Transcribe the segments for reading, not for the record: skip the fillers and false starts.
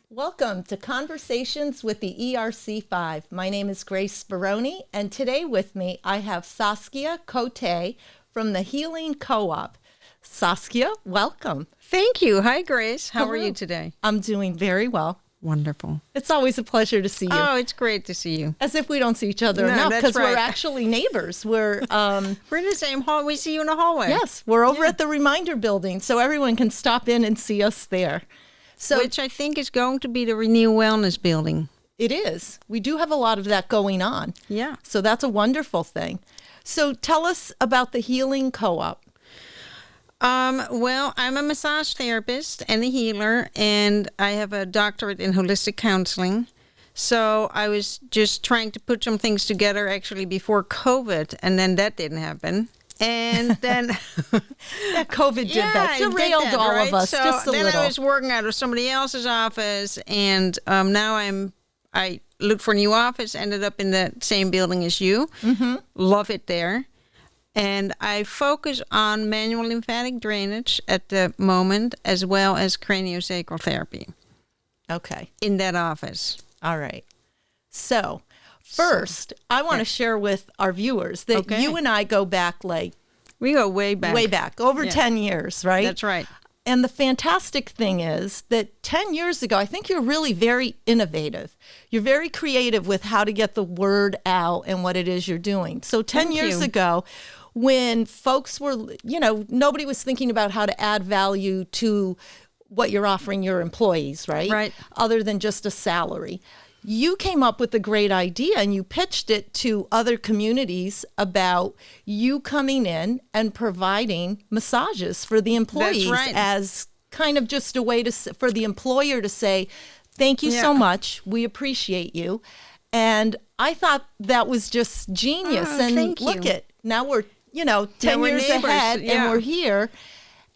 Welcome to Conversations with the ERC5. My name is Grace Speroni, and today with me I have Saskia Coté from the Healing Co-op. Saskia, welcome. Thank you. Hi, Grace. How Hello. are you today? I'm doing very well. Wonderful. It's always a pleasure to see you. Oh, it's great to see you. As if we don't see each other No, enough, that's because right. we're actually neighbors. We're in the same hall. We see you in the hallway. yes, we're over at the Reminder Building, so everyone can stop in and see us there. So Which I think is going to be the Renew Wellness building. it is. We do have a lot of that going on. Yeah. So that's a wonderful thing. So tell us about the Healing Co-op. Well, I'm a massage therapist and a healer, and I have a doctorate in holistic counseling. So I was just trying to put some things together actually before COVID, and then that didn't happen. And then That COVID did that. Derailed all of us so just a then little. I was working out of somebody else's office, and now I looked for a new office, ended up in the same building as you. Mm-hmm. Love it there. And I focus on manual lymphatic drainage at the moment, as well as craniosacral therapy Okay. in that office. All right. So first, I want to share with our viewers that Okay. you and I go back We go way back. over Yeah. 10 years, right? That's right. And the fantastic thing is that 10 years ago, I think you're really very innovative. You're very creative with how to get the word out and what it is you're doing. So 10 Thank years you. ago, when folks were, nobody was thinking about how to add value to what you're offering your employees, right? Right. Other than just a salary. You came up with a great idea and you pitched it to other communities about you coming in and providing massages for the employees right. as kind of just a way for the employer to say, thank you so Yeah. much. We appreciate you. And I thought that was just genius. Oh, and thank look you. at, now we're, 10 we're years neighbors, ahead yeah. and we're here.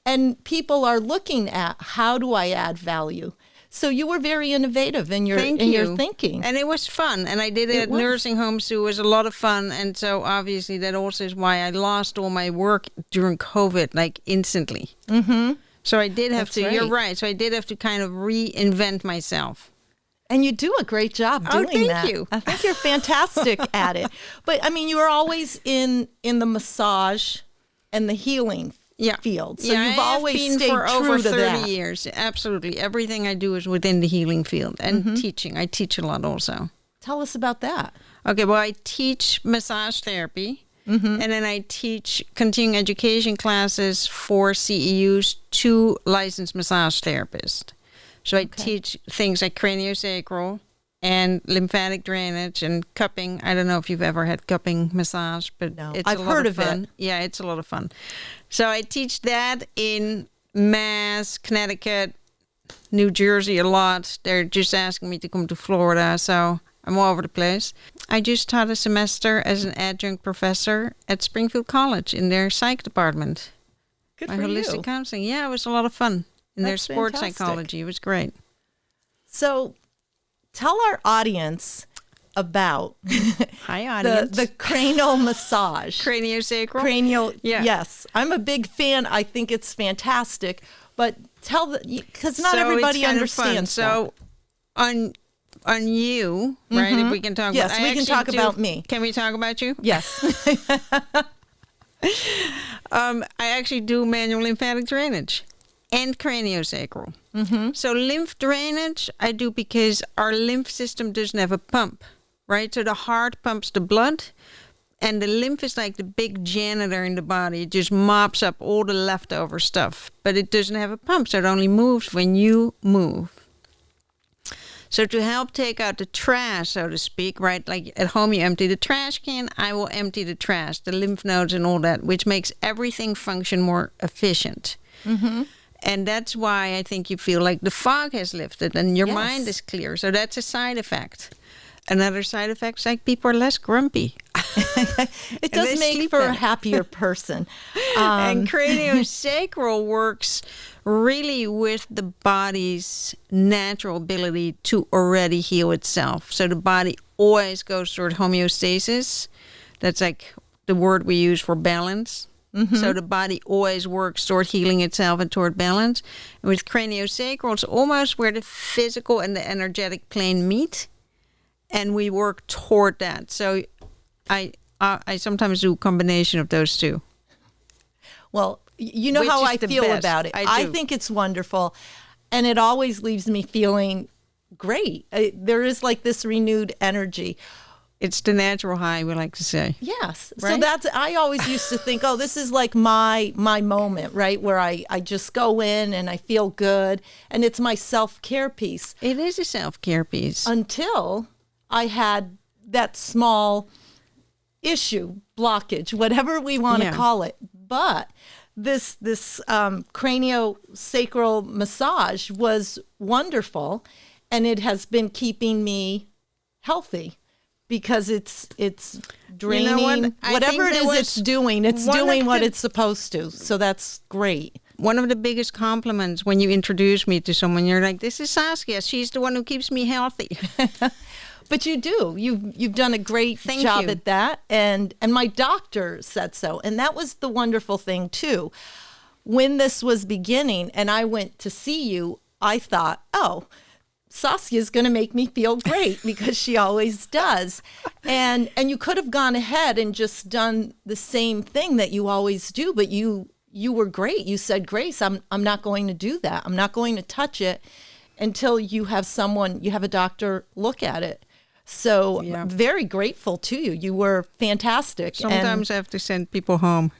And people are looking at how do I add value? So you were very innovative in your Thank in you. your thinking. And it was fun. And I did it at was. nursing homes, so it was a lot of fun. And so obviously that also is why I lost all my work during COVID, like instantly. Mm-hmm. So I did have That's you're right. right. So I did have to kind of reinvent myself. And you do a great job doing thank that. you. I think you're fantastic at it. But I mean, you were always in the massage and the healing field. So yeah, you've I have always been stayed for true over to 30 that. years. Absolutely. Everything I do is within the healing field and teaching. I teach a lot also. Tell us about that. Okay, well, I teach massage therapy, and then I teach continuing education classes for CEUs to licensed massage therapists. So I teach things like craniosacral and lymphatic drainage and cupping. I don't know if you've ever had cupping massage, but No. it's I've a lot heard of of fun. it. Yeah, it's a lot of fun. So I teach that in Mass, Connecticut, New Jersey a lot. They're just asking me to come to Florida, so I'm all over the place. I just taught a semester as an adjunct professor at Springfield College in their psych department. Good My for holistic you. counseling. Yeah, it was a lot of fun. In their That's sports fantastic. psychology. It was great. So tell our audience about Hi, audience. the cranial massage. Craniosacral. Cranial, Yeah. yes. I'm a big fan. I think it's fantastic. But because not So everybody it's kind of fun. understands that. So on you, right? If we can talk Yes, about we can talk about me. Can we talk about you? Yes. I actually do manual lymphatic drainage and craniosacral. Mm-hmm. So lymph drainage I do because our lymph system doesn't have a pump, right? So the heart pumps the blood, and the lymph is like the big janitor in the body. It just mops up all the leftover stuff, but it doesn't have a pump, so it only moves when you move. So to help take out the trash, so to speak, right? Like at home you empty the trash can, I will empty the trash, the lymph nodes and all that, which makes everything function more efficient. Mm-hmm. And that's why I think you feel like the fog has lifted and your mind is clear. So that's a side effect. Another side effect is like people are less grumpy. It does make for a happier person. And craniosacral works really with the body's natural ability to already heal itself. So the body always goes toward homeostasis. That's like the word we use for balance. So the body always works toward healing itself and toward balance. And with craniosacral, it's almost where the physical and the energetic plane meet. And we work toward that. So I sometimes do a combination of those two. Well, you know Which how is I the feel best. about it. I I do. think it's wonderful. And it always leaves me feeling great. There is like this renewed energy. It's the natural high, we like to say. Yes. So Right? I always used to think, oh, this is like my moment, right? Where I just go in and I feel good. And it's my self-care piece. It is a self-care piece. Until I had that small issue, blockage, whatever we want to Yeah. call it. But this craniosacral massage was wonderful, and it has been keeping me healthy because it's draining. You know what? I Whatever think it that is it's was doing, it's one of doing what the- it's supposed to. So that's great. One of the biggest compliments when you introduce me to someone, you're like, this is Saskia. She's the one who keeps me healthy. But you do. You've done a great Thank job you. at that. And my doctor said so. And that was the wonderful thing too. When this was beginning and I went to see you, I thought, oh, Saskia's going to make me feel great because she always does. And you could have gone ahead and just done the same thing that you always do, but you were great. You said, Grace, I'm not going to do that. I'm not going to touch it until you have a doctor look at it. So Yeah. very grateful to you. You were fantastic. Sometimes I have to send people home.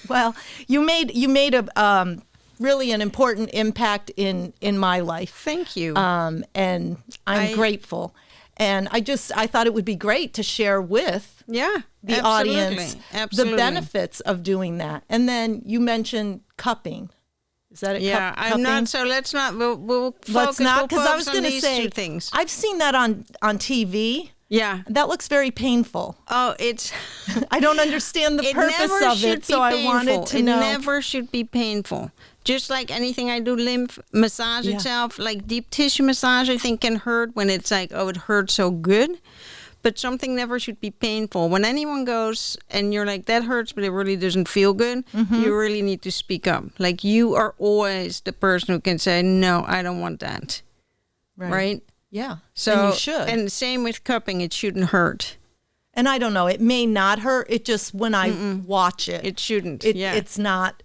Well, you made a really an important impact in my life. Thank you. And I'm grateful. And I thought it would be great to share with yeah, the absolutely. audience Absolutely. the benefits of doing that. And then you mentioned cupping. Is that it? Yeah, I'm not. So let's not. We'll focus. Let's not, because I was going going to say two things. I've seen that on TV. Yeah. That looks very painful. Oh, it's. I don't understand the It purpose never of should it, so be I painful. wanted to know. It never should be painful. Just like anything I do, lymph massage Yeah. itself, like deep tissue massage, I think can hurt when it's like, oh, it hurts so good. But something never should be painful. When anyone goes and you're like, that hurts, but it really doesn't feel good, you really need to speak up. Like, you are always the person who can say, no, I don't want that. Right? Yeah. So, and you should. And same with cupping, it shouldn't hurt. And I don't know, it may not hurt. It just, when I watch it, It shouldn't. it's not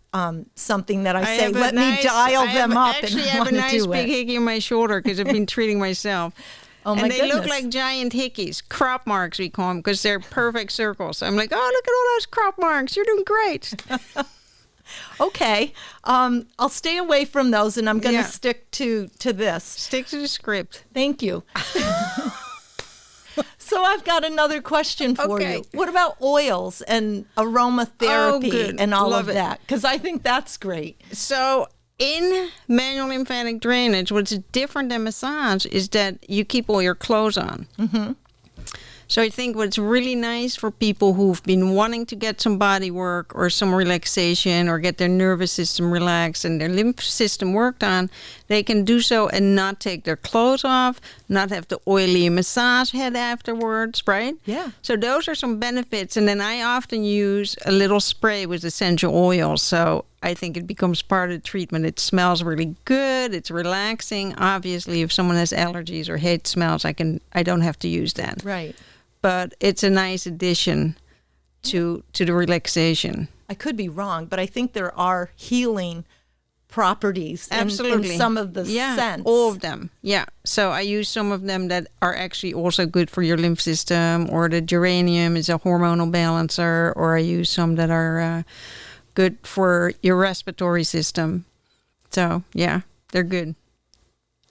something that I say, have a let me nice- dial them up Actually, and I have a want to nice do big it. hickey in my shoulder because I've been treating myself. Oh, my and they look goodness. like giant hickeys, crop marks we call them, because they're perfect circles. I'm like, oh, look at all those crop marks. You're doing great. Okay. I'll stay away from those, and I'm going to Yeah. stick to this. Stick to the script. Thank you. So I've got another question for Okay. you. What about oils and aromatherapy good. and all Love of it. that? Because I think that's great. So in manual lymphatic drainage, what's different than massage is that you keep all your clothes on. Mm-hmm. So I think what's really nice for people who've been wanting to get some body work or some relaxation or get their nervous system relaxed and their lymph system worked on, they can do so and not take their clothes off, not have the oily massage head afterwards, right? Yeah. So those are some benefits. And then I often use a little spray with essential oils. So I think it becomes part of the treatment. It smells really good. It's relaxing. Obviously, if someone has allergies or hates smells, I don't have to use that. Right. But it's a nice addition to the relaxation. I could be wrong, but I think there are healing properties Absolutely. in some of the scents. all of them. Yeah. So I use some of them that are actually also good for your lymph system, or the geranium is a hormonal balancer, or I use some that are good for your respiratory system. So, yeah, they're good.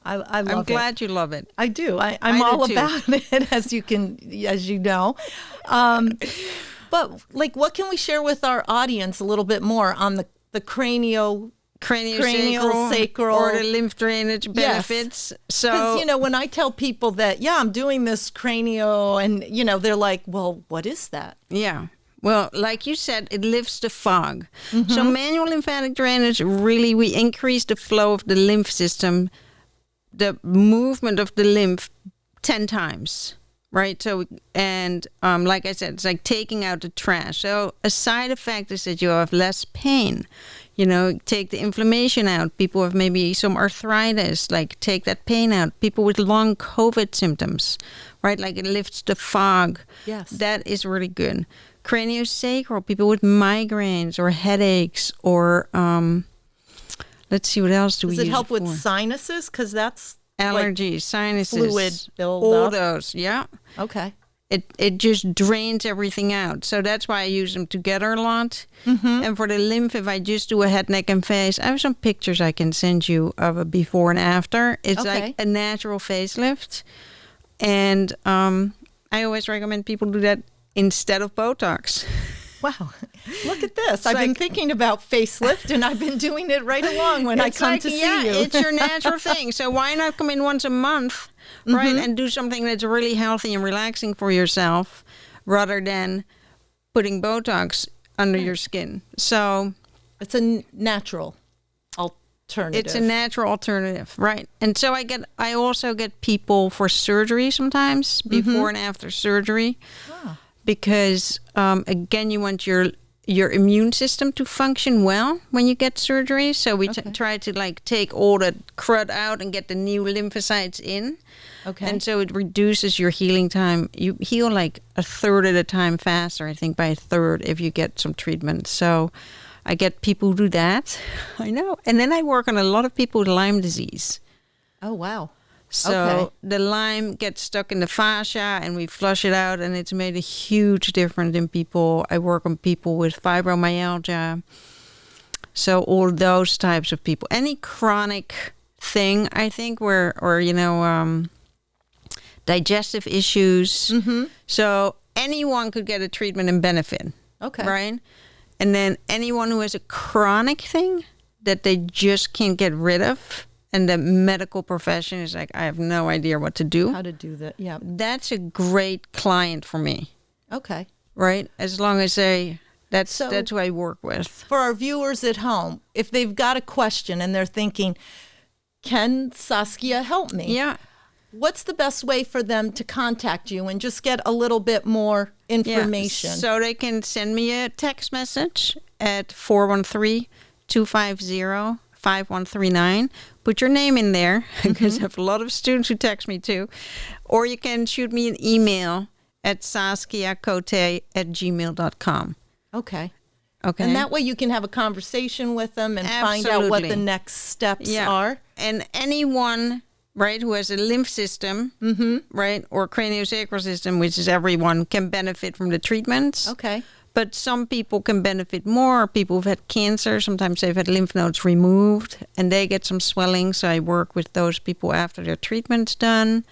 I love I'm it. glad you love it. I do. I'm I do all too. about it, as you know. But like, what can we share with our audience a little bit more on the craniosacral or the lymph drainage benefits. So, because when I tell people that, I'm doing this cranio, and they're like, well, what is that? yeah. Well, like you said, it lifts the fog. So manual lymphatic drainage, really, we increase the flow of the lymph system, the movement of the lymph 10 times, right? So, and like I said, it's like taking out the trash. So a side effect is that you have less pain. You know, take the inflammation out. People have maybe some arthritis, like take that pain out. People with long COVID symptoms, right? Like it lifts the fog. Yes. That is really good. Craniosacral, people with migraines or headaches or, let's see, what else do we use Does it help with for? sinuses? Because that's Allergies, like sinuses. fluid buildup. All those, yeah. Okay. It just drains everything out. So that's why I use them together a lot. Mm-hmm. And for the lymph, if I just do a head, neck, and face, I have some pictures I can send you of a before and after. It's Okay. like a natural facelift. And I always recommend people do that instead of Botox. Wow. Look at this. I've been thinking about facelift, and I've been doing it right along when I come to see you. It's your natural thing. So why not come in once a month, right, and do something that's really healthy and relaxing for yourself rather than putting Botox under your skin. So It's a natural alternative. it's a natural alternative, right? And so I also get people for surgery sometimes, before and after surgery. Ah. Because again, you want your immune system to function well when you get surgery. So we try to like take all the crud out and get the new lymphocytes in. Okay. And so it reduces your healing time. You heal like a third at a time faster, I think by a third if you get some treatment. So I get people who do that. I know. And then I work on a lot of people with Lyme disease. Oh, wow. So the Lyme gets stuck in the fascia and we flush it out, and it's made a huge difference in people. I work on people with fibromyalgia. So all those types of people. Any chronic thing, I think, digestive issues. Mm-hmm. So anyone could get a treatment and benefit. Okay. Right? And then anyone who has a chronic thing that they just can't get rid of, and the medical profession is like, I have no idea what to do. How to do that. Yeah. That's a great client for me, Okay. right? As long as that's who I work with. For our viewers at home, if they've got a question and they're thinking, can Saskia help me? Yeah. What's the best way for them to contact you and just get a little bit more information? Yeah. So they can send me a text message at 413-250-5139. Put your name in there, because I have a lot of students who text me too. Or you can shoot me an email at saskiacote@gmail.com. Okay. Okay. And that way you can have a conversation with them and find out what the next steps are. And anyone, right, who has a lymph system, right, or craniosacral system, which is everyone, can benefit from the treatments. Okay. But some people can benefit more. People who've had cancer, sometimes they've had lymph nodes removed and they get some swelling. So I work with those people after their treatment's done.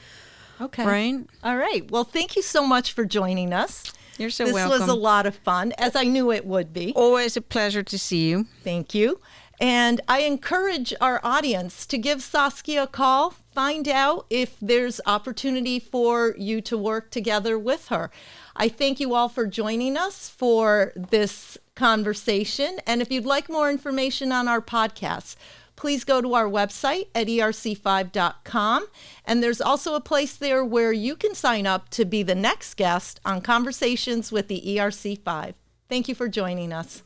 Okay. Right? All right. Well, thank you so much for joining us. You're so welcome. This was a lot of fun, as I knew it would be. Always a pleasure to see you. Thank you. And I encourage our audience to give Saskia a call, find out if there's opportunity for you to work together with her. I thank you all for joining us for this conversation. And if you'd like more information on our podcasts, please go to our website at ERC5.com. And there's also a place there where you can sign up to be the next guest on Conversations with the ERC5. Thank you for joining us.